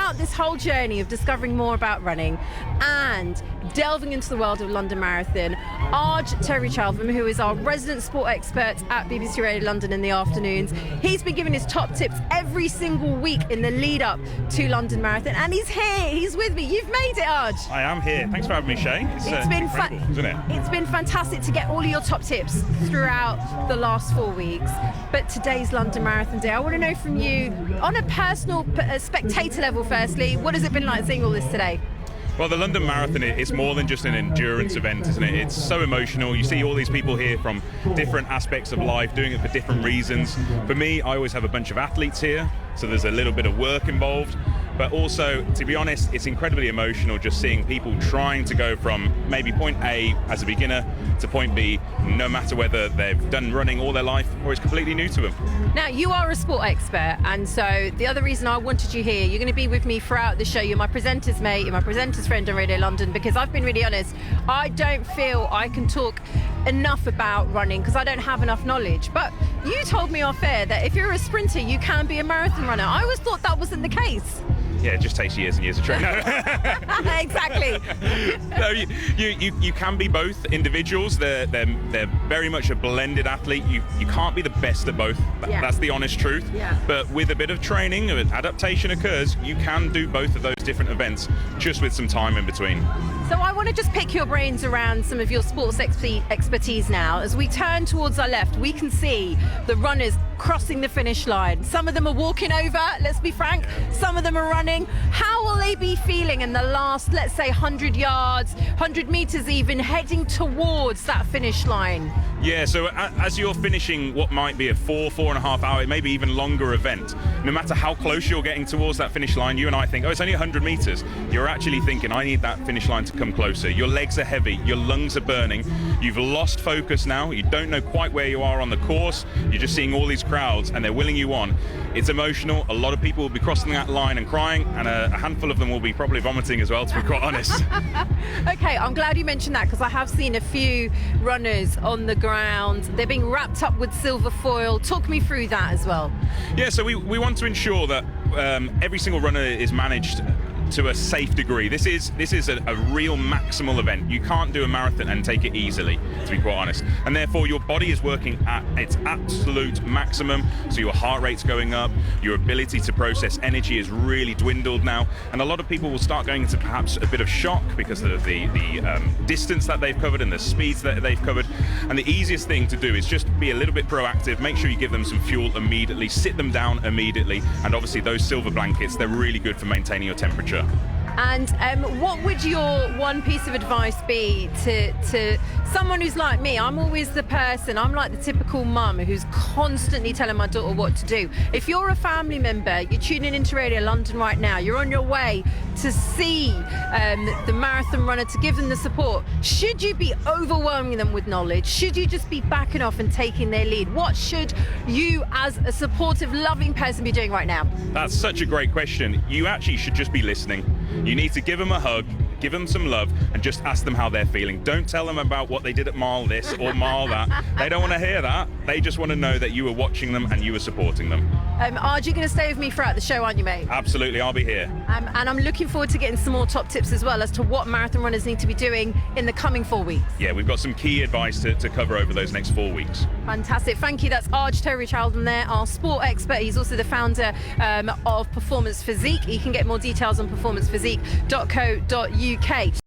throughout this whole journey of discovering more about running and delving into the world of London Marathon, Arj Terry-Chalvum, who is our resident sport expert at BBC Radio London in the afternoons, he's been giving his top tips every single week in the lead up to London Marathon, and he's here, he's with me. You've made it, Arj. I am here. Thanks for having me, Shay. It's been incredible, isn't it? It's been fantastic to get all of your top tips throughout the last 4 weeks. But today's London Marathon Day, I want to know from you, on a personal spectator level, firstly, what has it been like seeing all this today? Well, the London Marathon is more than just an endurance event, isn't it? It's so emotional. You see all these people here from different aspects of life, doing it for different reasons. For me, I always have a bunch of athletes here, so there's a little bit of work involved. But also, to be honest, it's incredibly emotional just seeing people trying to go from maybe point A as a beginner to point B, no matter whether they've done running all their life or it's completely new to them. Now, you are a sport expert, and so the other reason I wanted you here, you're going to be with me throughout the show. You're my presenter's mate, you're my presenter's friend on Radio London, because I've been really honest, I don't feel I can talk enough about running because I don't have enough knowledge. But you told me off air that if you're a sprinter, you can be a marathon runner. I always thought that wasn't the case. Yeah, it just takes years and years of training. Exactly. No, you can be both individuals. They're very much a blended athlete. You can't be the best at both. Yeah. That's the honest truth. Yeah. But with a bit of training, adaptation occurs. You can do both of those different events just with some time in between. So I want to just pick your brains around some of your sports expertise now. As we turn towards our left, we can see the runners crossing the finish line. Some of them are walking over, let's be frank. Some of them are running. How will they be feeling in the last, let's say, 100 yards, 100 meters even, heading towards that finish line? Yeah, so as you're finishing what might be a 4.5 hour, maybe even longer event, no matter how close you're getting towards that finish line, you and I think, oh, it's only 100 meters. You're actually thinking, I need that finish line to come closer. Your legs are heavy, your lungs are burning. You've lost focus now. You don't know quite where you are on the course. You're just seeing all these crowds and they're willing you on. It's emotional. A lot of people will be crossing that line and crying, and a handful of them will be probably vomiting as well, to be quite honest. Okay, I'm glad you mentioned that, because I have seen a few runners on the ground. They're being wrapped up with silver foil. Talk me through that as well. Yeah, so we want to ensure that every single runner is managed to a safe degree. This is a real maximal event. You can't do a marathon and take it easily, to be quite honest. And therefore your body is working at its absolute maximum. So your heart rate's going up, your ability to process energy is really dwindled now. And a lot of people will start going into perhaps a bit of shock because of the distance that they've covered and the speeds that they've covered. And the easiest thing to do is just be a little bit proactive, make sure you give them some fuel immediately, sit them down immediately. And obviously those silver blankets, they're really good for maintaining your temperature. And what would your one piece of advice be to someone who's like me? I'm always the person, I'm like the typical mum who's constantly telling my daughter what to do. If you're a family member, you're tuning into Radio London right now, you're on your way to see the marathon runner, to give them the support, should you be overwhelming them with knowledge? Should you just be backing off and taking their lead? What should you, as a supportive, loving person, be doing right now? That's such a great question. You actually should just be listening. You need to give them a hug, give them some love, and just ask them how they're feeling. Don't tell them about what they did at mile this or mile that. They don't want to hear that. They just want to know that you were watching them and you were supporting them. Arj, you're going to stay with me throughout the show, aren't you, mate? Absolutely, I'll be here. And I'm looking forward to getting some more top tips as well as to what marathon runners need to be doing in the coming 4 weeks. Yeah, we've got some key advice to cover over those next 4 weeks. Fantastic. Thank you. That's Arj Terry-Chalvum there, our sport expert. He's also the founder of Performance Physique. You can get more details on performancephysique.co.uk.